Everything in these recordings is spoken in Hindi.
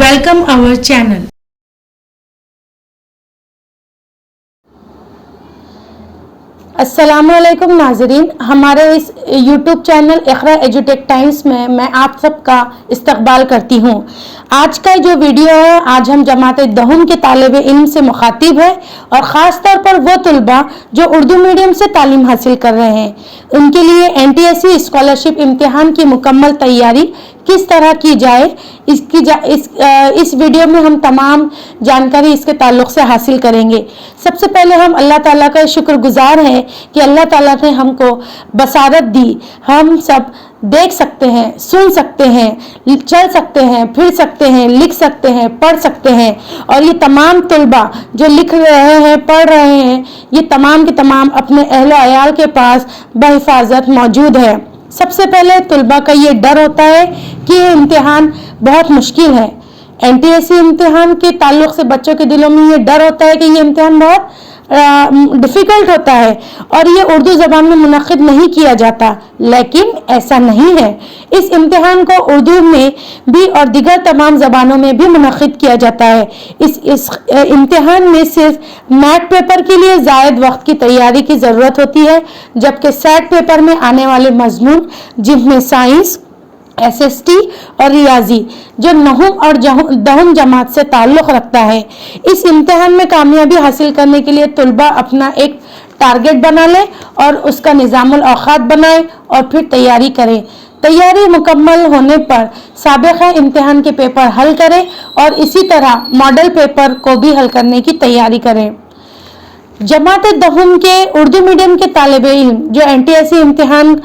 Welcome our channel. अस्सलामुअलैकुम नाजरीन, हमारे इस YouTube चैनल इक़रा एजुटेक टाइम्स में मैं आप सबका इस्तकबाल करती हूँ। आज का जो वीडियो है, आज हम जमात दहुम के तालिब इल्म से मुखातिब है और ख़ास तौर पर वो तलबा जो उर्दू मीडियम से तालीम हासिल कर रहे हैं, उनके लिए NTSE स्कॉलरशिप इम्तिहान की मुकम्मल तैयारी किस तरह की जाए, इस वीडियो में हम तमाम जानकारी इसके ताल्लुक़ से हासिल करेंगे। सबसे पहले हम अल्लाह ताला का शुक्रगुजार हैं कि अल्लाह ताला ने हमको बसारत दी। हम सब देख सकते हैं, सुन सकते हैं, चल सकते हैं, फिर सकते हैं, लिख सकते हैं, पढ़ सकते हैं और ये तमाम तलबा जो लिख रहे हैं, पढ़ रहे हैं, ये तमाम के तमाम अपने अहल अयाल के पास बहिफाजत मौजूद है। सबसे पहले तलबा का ये डर होता है कि ये इम्तिहान बहुत मुश्किल है। NTSE इम्तिहान के ताल्लुक़ से बच्चों के दिलों में ये डर होता है कि ये इम्तिहान बहुत डिफ़िकल्ट होता है और ये उर्दू ज़बान में मुनक़िद नहीं किया जाता, लेकिन ऐसा नहीं है। इस इम्तिहान को उर्दू में भी और दिगर तमाम ज़बानों में भी मुनक़िद किया जाता है। इस इम्तिहान में सिर्फ मैट पेपर के लिए ज़ायद वक्त की तैयारी की ज़रूरत होती है, जबकि सेट पेपर में आने वाले मज़मून जिनमें साइंस, SST और रियाजी जो नहुम और दहुम जमात से ताल्लुक़ रखता है। इस इम्तिहान में कामयाबी हासिल करने के लिए तलबा अपना एक टारगेट बना ले और उसका निज़ामुल औक़ात बनाए और फिर तैयारी करें। तैयारी मुकम्मल होने पर साबिक़ा इम्तिहान के पेपर हल करें और इसी तरह मॉडल पेपर को भी हल करने की तैयारी करें। जमात दहुम के उर्दू मीडियम के तालिब इल्म जो NTSE इम्तिहान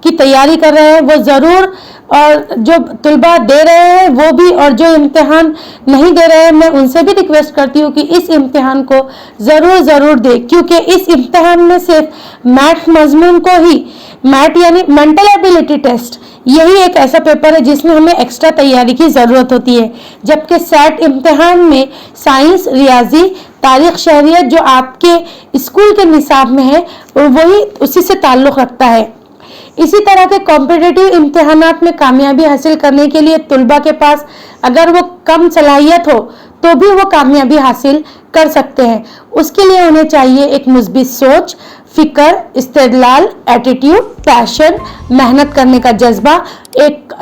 की तैयारी कर रहे हैं, वो ज़रूर, और जो तलबा दे रहे हैं वो भी, और जो इम्तिहान नहीं दे रहे हैं, मैं उनसे भी रिक्वेस्ट करती हूँ कि इस इम्तिहान को ज़रूर दे, क्योंकि इस इम्तिहान में सिर्फ मैथ मजमून को ही, मैथ यानी मेंटल एबिलिटी टेस्ट, यही एक ऐसा पेपर है जिसमें हमें एक्स्ट्रा तैयारी की ज़रूरत होती है, जबकि सेट इम्तिहान में साइंस, रियाजी, तारीख़, शहरियत जो आपके स्कूल के निसाब में है वही उसी से ताल्लुक़ रखता है। इसी तरह के कॉम्पिटिटिव इम्तिहानात में कामयाबी हासिल करने के लिए तलबा के पास अगर वो कम सलाहियत हो तो भी वो कामयाबी हासिल कर सकते हैं। उसके लिए उन्हें चाहिए एक मुस्बित सोच, फ़िक्र, इस्तेदलाल, एटीट्यूड, पैशन, मेहनत करने का जज्बा, एक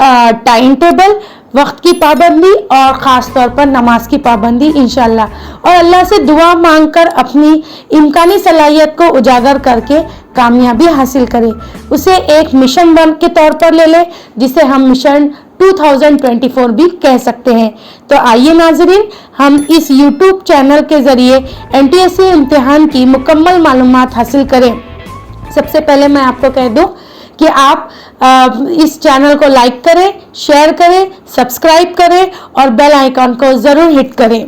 टाइम टेबल, वक्त की पाबंदी और ख़ास तौर पर नमाज की पाबंदी इंशाल्लाह, और अल्लाह से दुआ मांगकर अपनी इम्कानी सलाहियत को उजागर करके कामयाबी हासिल करें। उसे एक मिशन बन के तौर पर ले लें, जिसे हम मिशन 2024 भी कह सकते हैं। तो आइए नाजरीन, हम इस YouTube चैनल के ज़रिए NTSE इम्तिहान की मुकम्मल मालूमात हासिल करें। सबसे पहले मैं आपको कह दूं कि आप इस चैनल को लाइक करें, शेयर करें, सब्सक्राइब करें और बेल आइकॉन को ज़रूर हिट करें।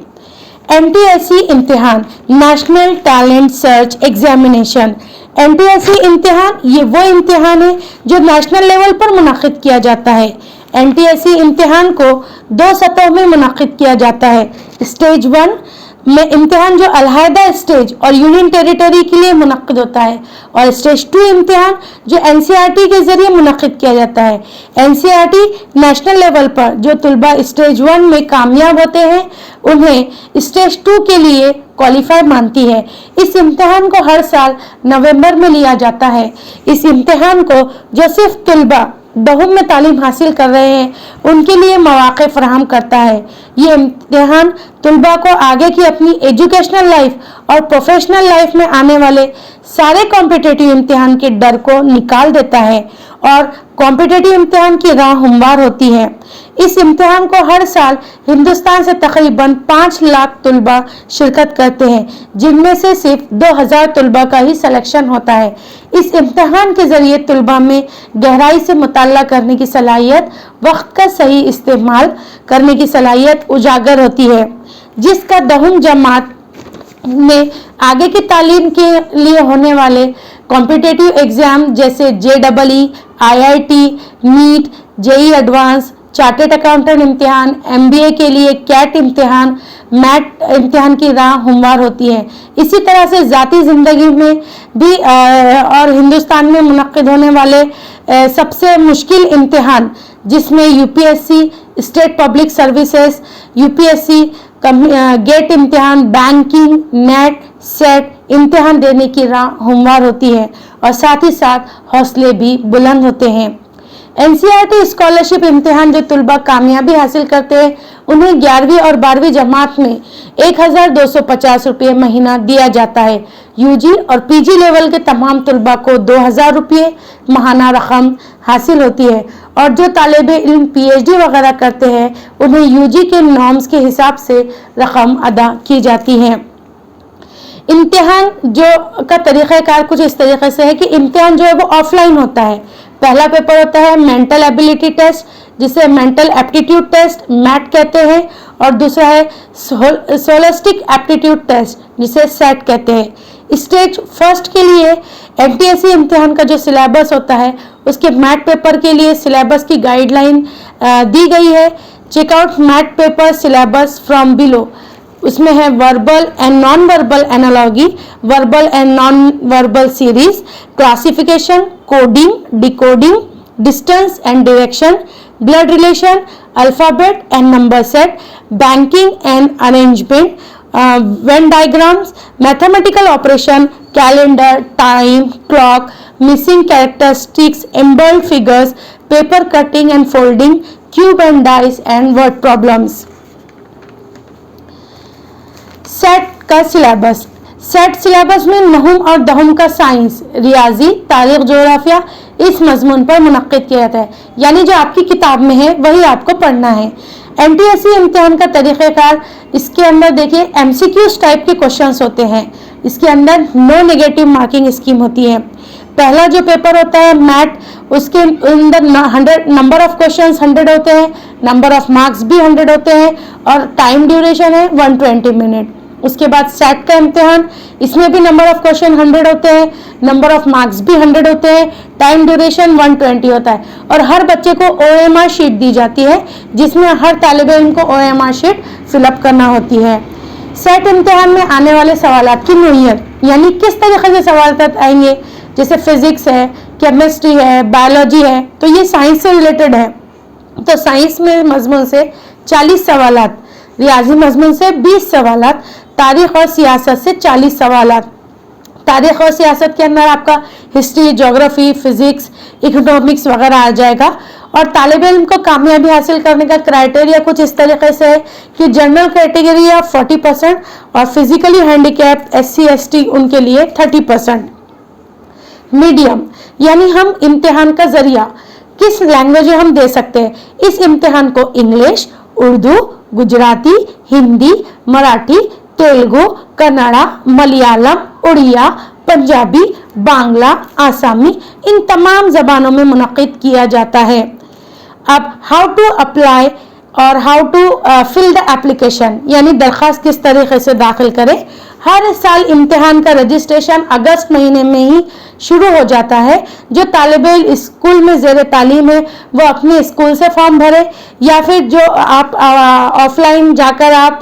NTSE इम्तिहान, national talent search examination. NTSE इम्तिहान ये वो इम्तिहान है जो नेशनल लेवल पर मुनक़िद किया जाता है। NTSE इम्तिहान को 2 सतहों में मुनक़िद किया जाता है। स्टेज 1 में इम्तिहान जो अलहदा स्टेज और यूनियन टेरिटरी के लिए मुनक़िद होता है, और स्टेज 2 इम्तिहान जो NCERT के ज़रिए मुनक़िद किया जाता है। NCERT नेशनल लेवल पर जो तलबा स्टेज 1 में कामयाब होते हैं उन्हें स्टेज 2 के लिए क्वालिफाई मानती है। इस इम्तिहान को हर साल नवंबर में लिया जाता है। इस इम्तिहान को जो सिर्फ तलबा दहुम में तालीम हासिल कर रहे हैं उनके लिए मौक़े फराहम करता है। ये इम्तिहान तलबा को आगे की अपनी एजुकेशनल लाइफ और प्रोफेशनल लाइफ में आने वाले सारे कॉम्पिटिटिव इम्तिहान के डर को निकाल देता है और कॉम्पिटिटिव इम्तिहान की राह हमवार होती है। इस इम्तिहान को हर साल हिंदुस्तान से तकरीबन 5 लाख तलबा शिरकत करते हैं, जिनमें से सिर्फ 2000 तलबा का ही सिलेक्शन होता है। इस इम्तिहान के ज़रिए तलबा में गहराई से मुताला करने की सलाहियत, वक्त का सही इस्तेमाल करने की सलाहियत उजागर होती है, जिसका दहुम जमात में आगे की तालीम के लिए होने वाले कॉम्पिटिटिव एग्ज़ाम जैसे JEE, IIT, NEET, JEE advance, chartered accountant इम्तिहान, MBA के लिए कैट इम्तिहान, मैट इम्तिहान की राह हमवार होती है। इसी तरह से ज़ाती ज़िंदगी में भी और हिंदुस्तान में मुनक़्क़िद होने वाले सबसे मुश्किल इम्तिहान जिसमें UPSC, state public services, UPSC, GATE इम्तिहान, बैंकिंग, नेट, सेट इम्तिहान देने की राह हमवार होती है और साथ ही साथ हौसले भी बुलंद होते हैं। एनसीईआरटी स्कॉलरशिप इम्तिहान जो तुलबा कामयाबी हासिल करते हैं उन्हें 11वीं और 12वीं जमात में 1250 रुपये महीना दिया जाता है। यूजी और पीजी लेवल के तमाम तुलबा को 2000 रुपये माहाना रकम हासिल होती है और जो तालिबे इल्म पीएचडी वगैरह करते हैं उन्हें यूजी के नॉर्म्स के हिसाब से रकम अदा की जाती है। इम्तिहान जो का तरीक़ाकार कुछ इस तरीके से है कि इम्तिहान जो है वो ऑफलाइन होता है। पहला पेपर होता है मेंटल एबिलिटी टेस्ट जिसे मेंटल एप्टीट्यूड टेस्ट मैट कहते हैं और दूसरा है सोलिस्टिक एप्टीट्यूड टेस्ट जिसे सेट कहते हैं। स्टेज फर्स्ट के लिए एनटीएससी इम्तिहान का जो सिलेबस होता है उसके मैट पेपर के लिए सिलेबस की गाइडलाइन दी गई है। Check out MAT paper syllabus from below. उसमें है verbal and non verbal analogy, verbal and non verbal series, classification, coding, decoding, distance and direction, blood relation, alphabet and number set, banking and arrangement, Venn diagrams, mathematical operation, calendar, time, clock, missing characteristics, embedded figures, paper cutting and folding, cube and dice and word problems. SAT का सिलेबस। सेट सिलेबस में नहुम और दहुम का साइंस, रियाजी, तारीख, जोग्राफिया इस मजमून पर मुनक्किद किया जाता है, यानी जो आपकी किताब में है वही आपको पढ़ना है। एनटीएससी इम्तिहान का तरीक़ाकार, इसके अंदर देखिए एमसीक्यूज टाइप के क्वेश्चंस होते हैं। इसके अंदर नो नेगेटिव मार्किंग स्कीम होती है। पहला जो पेपर होता है मैट, उसके अंदर 100 नंबर ऑफ क्वेश्चंस 100 होते हैं, नंबर ऑफ मार्क्स भी 100 होते हैं और टाइम ड्यूरेशन है 120 मिनट। उसके बाद सेट का इम्तिहान, इसमें भी नंबर ऑफ क्वेश्चन 100 होते हैं, नंबर ऑफ मार्क्स भी 100 होते हैं, टाइम ड्यूरेशन 120 होता है और हर बच्चे को ओएमआर शीट दी जाती है जिसमें हर तालिबे इल्म को ओएमआर शीट फिलअप करना होती है। सेट इम्तिहान में आने वाले सवालात की नोयत, यानी किस तरीके से सवाल आएंगे, जैसे फिजिक्स है, केमिस्ट्री है, बायोलॉजी है, तो ये साइंस से रिलेटेड है। तो साइंस में मजमून से 40 सवालात, रियाजी मजमून से 20 सवालात, तारीख और सियासत से 40 सवालात। तारीख और सियासत के अंदर आपका हिस्ट्री, ज्योग्राफी, फिजिक्स, इकोनॉमिक्स वगैरह आ जाएगा। और तालिब इल्म को कामयाबी हासिल करने का क्राइटेरिया कुछ इस तरीके से है कि जनरल कैटेगरी या 40% और फिजिकली हैंडीकैप्ड SC ST उनके लिए 30%। मीडियम, यानी हम इम्तिहान का जरिया किस लैंग्वेज में हम दे सकते हैं। इस इम्तिहान को इंग्लिश, उर्दू, गुजराती, हिंदी, मराठी, तेलुगु, कन्नड़ा, मलयालम, उड़िया, पंजाबी, बांग्ला, आसामी इन तमाम जबानों में मुनक्किद किया जाता है। अब हाउ टू अप्लाई और how to fill the application, यानी दरख्वास्त किस तरीके से दाखिल करें। हर साल इम्तिहान का रजिस्ट्रेशन अगस्त महीने में ही शुरू हो जाता है। जो तालिबे स्कूल में ज़ेर तालीम है वो अपने स्कूल से फॉर्म भरे या फिर जो आप ऑफलाइन जाकर आप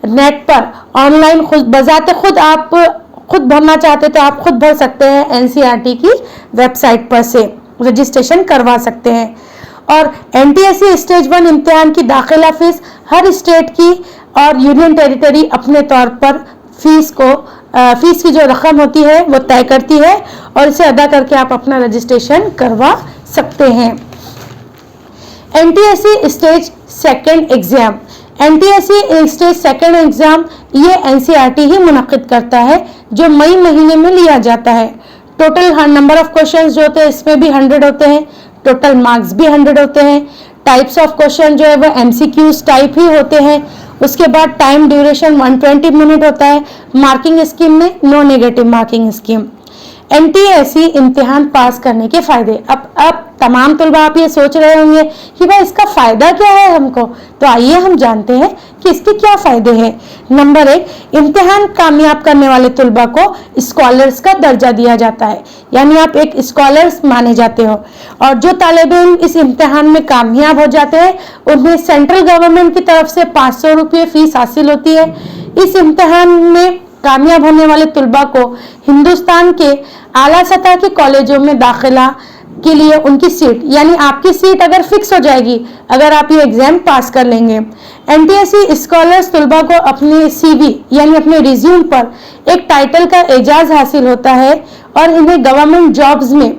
नेट पर ऑनलाइन खुद बजाते खुद आप खुद भरना चाहते तो आप खुद भर सकते हैं। एनसीईआरटी की वेबसाइट पर से रजिस्ट्रेशन करवा सकते हैं। और एनटीएससी स्टेज 1 इम्तिहान की दाखिला फीस हर स्टेट की और यूनियन टेरिटरी अपने तौर पर फीस की जो रकम होती है वो तय करती है और इसे अदा करके आप अपना रजिस्ट्रेशन करवा सकते हैं। NTSC stage 2 exam, NTSC stage 2 exam ये एनसीईआरटी ही मुनक्किद करता है जो मई महीने में लिया जाता है। टोटल नंबर ऑफ क्वेश्चंस जो होते हैं इसमें भी 100 होते हैं, टोटल मार्क्स भी 100 होते हैं। टाइप्स ऑफ क्वेश्चन जो है वो एमसीक्यूज टाइप ही होते हैं। उसके बाद टाइम ड्यूरेशन 120 मिनट होता है। मार्किंग स्कीम में no negative marking scheme. NTSC इम्तिहान पास करने के फायदे। अब तमाम तलबा आप ये सोच रहे होंगे कि भाई इसका फायदा क्या है हमको, तो आइए हम जानते हैं कि इसके क्या फायदे हैं। नंबर 1, इम्तिहान कामयाब करने वाले तलबा को स्कॉलर्स का दर्जा दिया जाता है, यानी आप एक स्कॉलर्स माने जाते हो। और जो तालिबे इल्म इस इम्तिहान में कामयाब हो जाते हैं उन्हें सेंट्रल गवर्नमेंट की तरफ से 500 रुपये फीस हासिल होती है। इस इम्तिहान में कामयाब होने वाले तलबा को हिंदुस्तान के आला सतह के कॉलेजों में दाखिला के लिए उनकी सीट, यानी आपकी सीट अगर फिक्स हो जाएगी अगर आप ये एग्जाम पास कर लेंगे। एनटीएससी स्कॉलर्स तलबा को अपने सीवी यानी अपने रिज्यूम पर एक टाइटल का एजाज हासिल होता है और इन्हें गवर्नमेंट जॉब्स में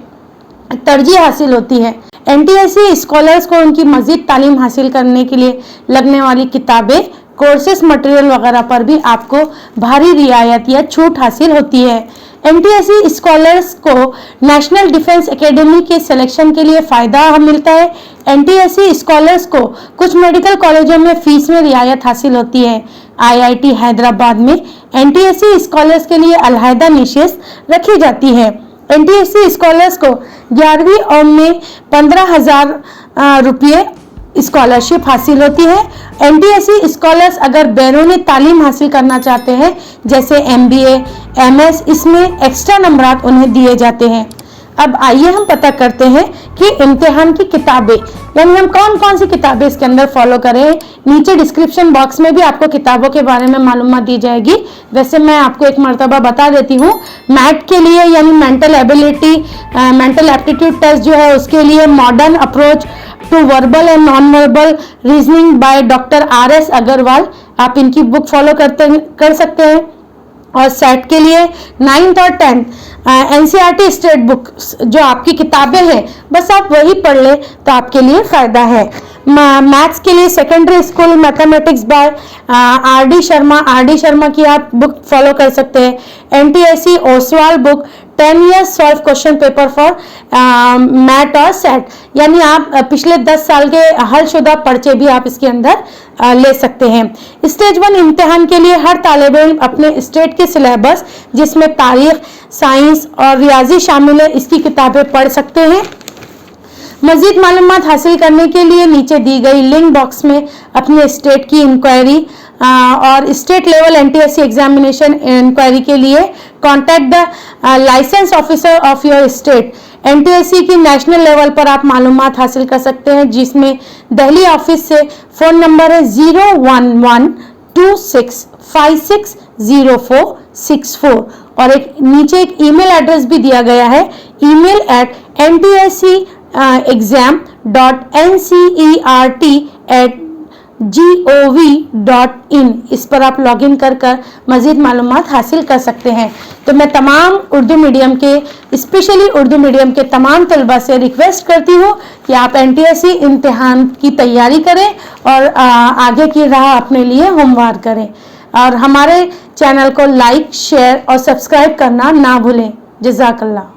तरजीह हासिल होती है। एनटीएससी स्कॉलर्स को उनकी मजीद तालीम हासिल करने के लिए लगने वाली किताबें, कोर्सेस मटेरियल वगैरह पर भी आपको भारी रियायत या छूट हासिल होती है। एनटीएससी स्कॉलर्स को नेशनल डिफेंस एकेडमी के सिलेक्शन के लिए फ़ायदा मिलता है। एनटीएससी स्कॉलर्स को कुछ मेडिकल कॉलेजों में फीस में रियायत हासिल होती है। आईआईटी हैदराबाद में एनटीएससी स्कॉलर्स के लिए अलहदा निशस्त रखी जाती है। एनटीएससी स्कॉलर्स को 11वीं और में 15,000 रुपये स्कॉलरशिप हासिल होती है। एनटीएससी स्कॉलर्स अगर बैरूनी तालीम हासिल करना चाहते हैं जैसे एमबीए, एमएस, इसमें एक्स्ट्रा नंबरात उन्हें दिए जाते हैं। अब आइए हम पता करते हैं कि इम्तिहान की किताबें यानी हम कौन कौन सी किताबें इसके अंदर फॉलो करें। नीचे डिस्क्रिप्शन बॉक्स में भी आपको किताबों के बारे में मालूमात दी जाएगी। वैसे मैं आपको एक मरतबा बता देती हूँ, मैथ के लिए यानी mental ability, mental aptitude test जो है उसके लिए modern approach to verbal and non verbal reasoning by doctor RS Agarwal, आप इनकी बुक फॉलो कर सकते हैं। और सेट के लिए 9th और 10th एनसीईआरटी स्टेट बुक जो आपकी किताबें हैं बस आप वही पढ़ लें तो आपके लिए फ़ायदा है। मैथ्स के लिए secondary school mathematics bye RD Sharma की आप बुक फॉलो कर सकते हैं। NTSC Oswal book 10 years solve question paper for math और सेट, यानी आप पिछले 10 साल के हल शुदा पर्चे भी आप इसके अंदर ले सकते हैं। स्टेज 1 इम्तिहान के लिए हर तालिब इल्म अपने स्टेट के सिलेबस जिसमें तारीख, साइंस और रियाजी शामिल है इसकी किताबें पढ़ सकते हैं। मजीद मालूमात हासिल करने के लिए नीचे दी गई लिंक बॉक्स में अपने स्टेट की इंक्वायरी और state level NTSC examination inquiry के लिए contact the licence officer of your state. NTSC की नेशनल लेवल पर आप मालूमात हासिल कर सकते हैं जिसमें दिल्ली ऑफिस से फ़ोन नंबर है 01126560464 और एक नीचे एक ईमेल एड्रेस भी दिया गया है email@ntscert@gov.in, इस पर आप लॉगिन कर मजीद मालूमात हासिल कर सकते हैं। तो मैं तमाम उर्दू मीडियम के स्पेशली उर्दू मीडियम के तमाम तलबा से रिक्वेस्ट करती हूँ कि आप एनटीएससी इम्तिहान की तैयारी करें और आगे की राह अपने लिए हमवार करें और हमारे चैनल को लाइक, शेयर और सब्सक्राइब करना ना भूलें। जज़ाकल्लाह।